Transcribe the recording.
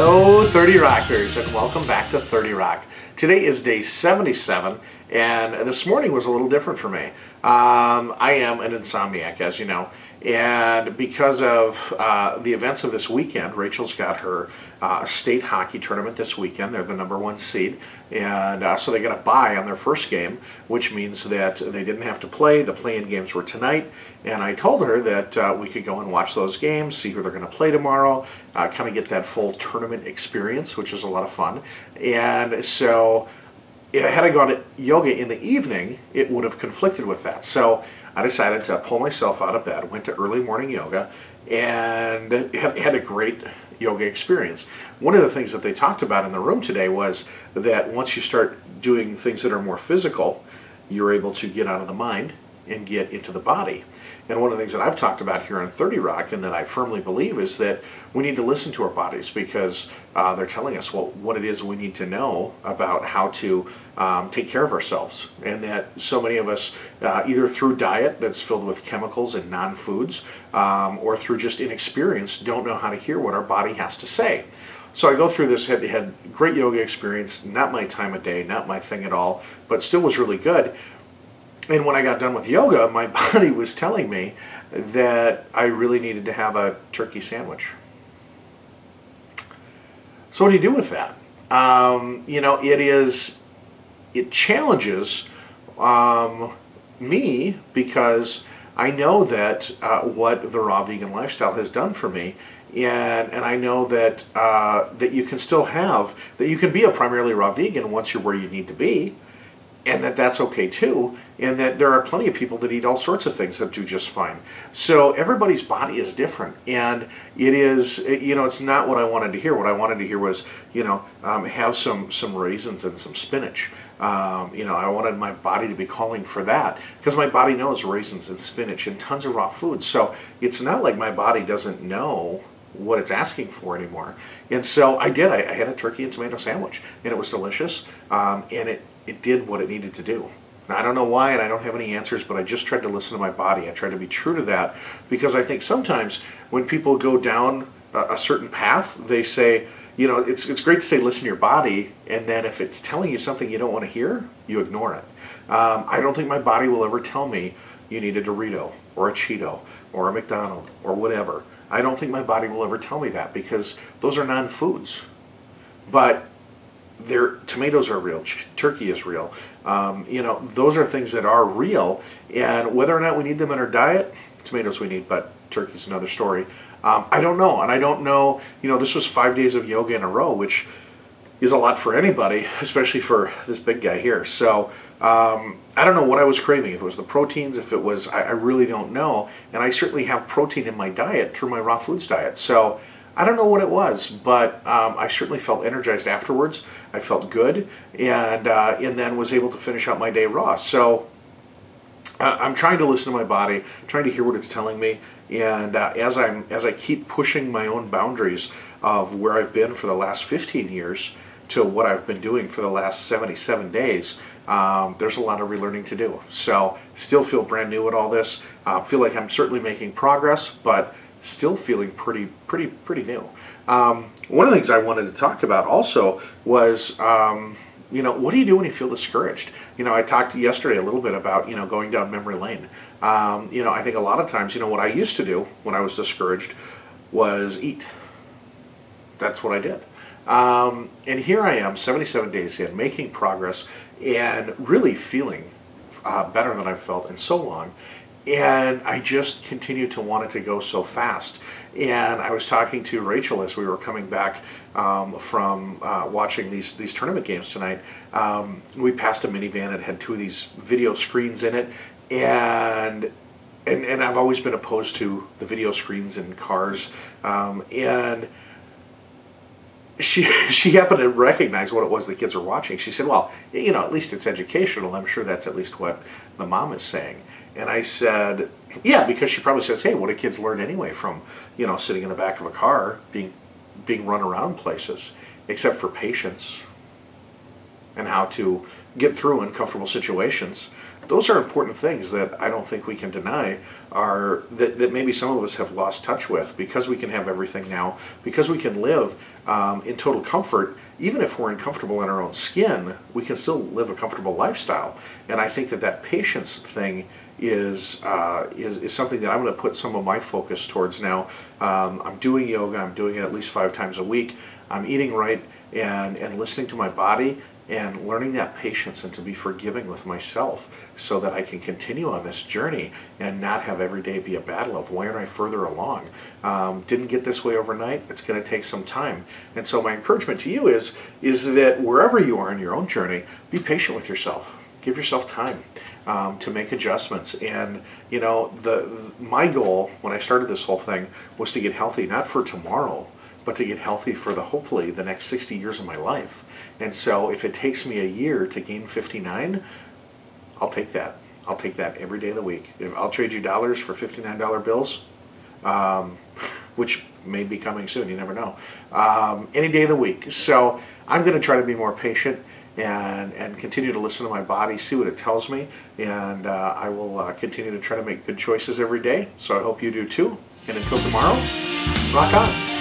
Hello 30 Rockers and welcome back to 30 Rock. Today is day 77 and this morning was a little different for me. I am an insomniac, as you know, and because of the events of this weekend, Rachel's got her state hockey tournament this weekend. They're the #1 seed, and so they got a bye on their first game, which means that they didn't have to play. The play-in games were tonight, and I told her that we could go and watch those games, see who they're going to play tomorrow, kind of get that full tournament experience, which is a lot of fun. And so had I gone to yoga in the evening, it would have conflicted with that. So I decided to pull myself out of bed, went to early morning yoga, and had a great yoga experience. One of the things that they talked about in the room today was that once you start doing things that are more physical, you're able to get out of the mind and get into the body. And one of the things that I've talked about here on 30 Rock and that I firmly believe is that we need to listen to our bodies because they're telling us what it is we need to know about how to take care of ourselves. And that so many of us, either through diet that's filled with chemicals and non-foods, or through just inexperience, don't know how to hear what our body has to say. So I go through this, had great yoga experience, not my time of day, not my thing at all, but still was really good. And when I got done with yoga, my body was telling me that I really needed to have a turkey sandwich. So what do you do with that? You know, it challenges me because I know that what the raw vegan lifestyle has done for me, and I know that that you can still that you can be a primarily raw vegan once you're where you need to be. And that's okay too, and that there are plenty of people that eat all sorts of things that do just fine. So everybody's body is different, and it is, you know, it's not what I wanted to hear. What I wanted to hear was, you know, have some raisins and some spinach. You know, I wanted my body to be calling for that because my body knows raisins and spinach and tons of raw food. So it's not like my body doesn't know what it's asking for anymore. And so I did. I had a turkey and tomato sandwich, and it was delicious, and it did what it needed to do. Now, I don't know why, and I don't have any answers, but I just tried to listen to my body. I tried to be true to that, because I think sometimes when people go down a certain path, they say, you know, it's great to say listen to your body, and then if it's telling you something you don't want to hear, you ignore it. I don't think my body will ever tell me you need a Dorito, or a Cheeto, or a McDonald's, or whatever. I don't think my body will ever tell me that, because those are non-foods. But tomatoes are real, turkey is real. You know, those are things that are real, and whether or not we need them in our diet, tomatoes we need, but turkey's another story. I don't know, and I don't know, you know, this was 5 days of yoga in a row, which is a lot for anybody, especially for this big guy here. So I don't know what I was craving, if it was the proteins, if it was, I really don't know, and I certainly have protein in my diet through my raw foods diet. So I don't know what it was, but I certainly felt energized afterwards. I felt good, and then was able to finish out my day raw. So I'm trying to listen to my body, trying to hear what it's telling me, and as I keep pushing my own boundaries of where I've been for the last 15 years to what I've been doing for the last 77 days, there's a lot of relearning to do. So still feel brand new at all this. Feel like I'm certainly making progress, but still feeling pretty new. One of the things I wanted to talk about also was, you know, what do you do when you feel discouraged? You know, I talked yesterday a little bit about, you know, going down memory lane. You know, I think a lot of times, you know, what I used to do when I was discouraged was eat. That's what I did. And here I am, 77 days in, making progress and really feeling better than I've felt in so long. And I just continued to want it to go so fast. And I was talking to Rachel as we were coming back from watching these tournament games tonight. We passed a minivan that had 2 of these video screens in it, and I've always been opposed to the video screens in cars. And she happened to recognize what it was the kids were watching. She said, well, you know, at least it's educational. I'm sure that's at least what the mom is saying. And I said, yeah, because she probably says, hey, what do kids learn anyway from, you know, sitting in the back of a car, being run around places, except for patience and how to get through uncomfortable situations. those are important things that I don't think we can deny, are that maybe some of us have lost touch with, because we can have everything now, because we can live in total comfort. Even if we're uncomfortable in our own skin, we can still live a comfortable lifestyle. And I think that patience thing is something that I'm going to put some of my focus towards now. I'm doing yoga. I'm doing it at least 5 times a week. I'm eating right and listening to my body and learning that patience and to be forgiving with myself, so that I can continue on this journey and not have every day be a battle of why aren't I further along. Didn't get this way overnight. It's going to take some time. And so my encouragement to you is that wherever you are in your own journey, be patient with yourself. Give yourself time to make adjustments. And you know, my goal when I started this whole thing was to get healthy, not for tomorrow, but to get healthy for hopefully the next 60 years of my life. And so if it takes me a year to gain 59, I'll take that. I'll take that every day of the week. I'll trade you dollars for $59 bills, which may be coming soon, you never know, any day of the week. So I'm going to try to be more patient and continue to listen to my body, see what it tells me, and I will continue to try to make good choices every day. So I hope you do too. And until tomorrow, rock on.